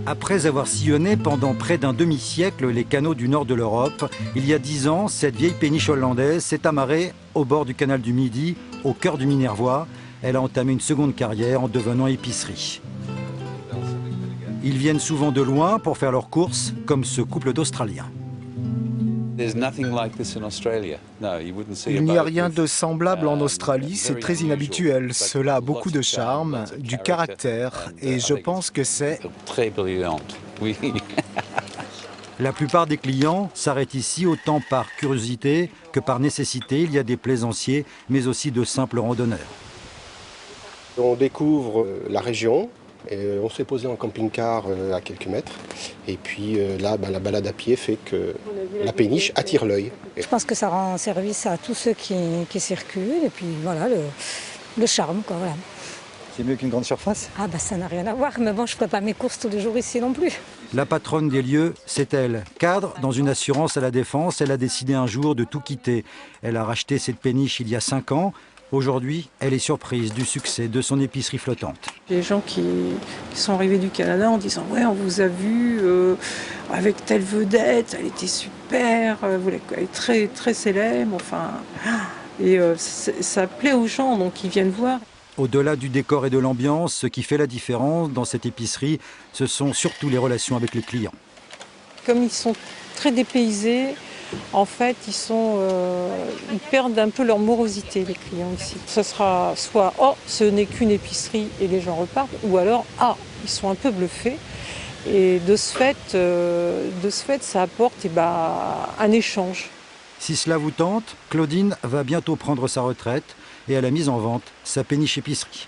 Après avoir sillonné pendant près d'un demi-siècle les canaux du nord de l'Europe, il y a 10 ans, cette vieille péniche hollandaise s'est amarrée au bord du canal du Midi, au cœur du Minervois. Elle a entamé une seconde carrière en devenant épicerie. Ils viennent souvent de loin pour faire leurs courses, comme ce couple d'Australiens. Il n'y a rien de semblable en Australie, c'est très inhabituel. Cela a beaucoup de charme, du caractère, et je pense que c'est... très brillant. Oui. La plupart des clients s'arrêtent ici autant par curiosité que par nécessité. Il y a des plaisanciers, mais aussi de simples randonneurs. On découvre la région. Et on s'est posé en camping-car à quelques mètres. Et puis là, la balade à pied fait que la péniche attire l'œil. Je pense que ça rend service à tous ceux qui circulent. Et puis voilà, le charme, quoi, voilà. C'est mieux qu'une grande surface? Ah bah ça n'a rien à voir, mais bon, je ne ferai pas mes courses tous les jours ici non plus. La patronne des lieux, c'est elle. Cadre dans une assurance à la Défense, elle a décidé un jour de tout quitter. Elle a racheté cette péniche il y a 5 ans. Aujourd'hui, elle est surprise du succès de son épicerie flottante. Les gens qui sont arrivés du Canada en disant « Ouais, on vous a vu avec telle vedette, elle était super, elle est très, très célèbre. » Enfin, et ça plaît aux gens, donc ils viennent voir. Au-delà du décor et de l'ambiance, ce qui fait la différence dans cette épicerie, ce sont surtout les relations avec les clients. Comme ils sont très dépaysés, en fait, ils perdent un peu leur morosité, les clients ici. Ce sera soit « Oh, ce n'est qu'une épicerie » et les gens repartent, ou alors « Ah, ils sont un peu bluffés ». Et de ce fait, ça apporte un échange. Si cela vous tente, Claudine va bientôt prendre sa retraite et elle a mis en vente sa péniche épicerie.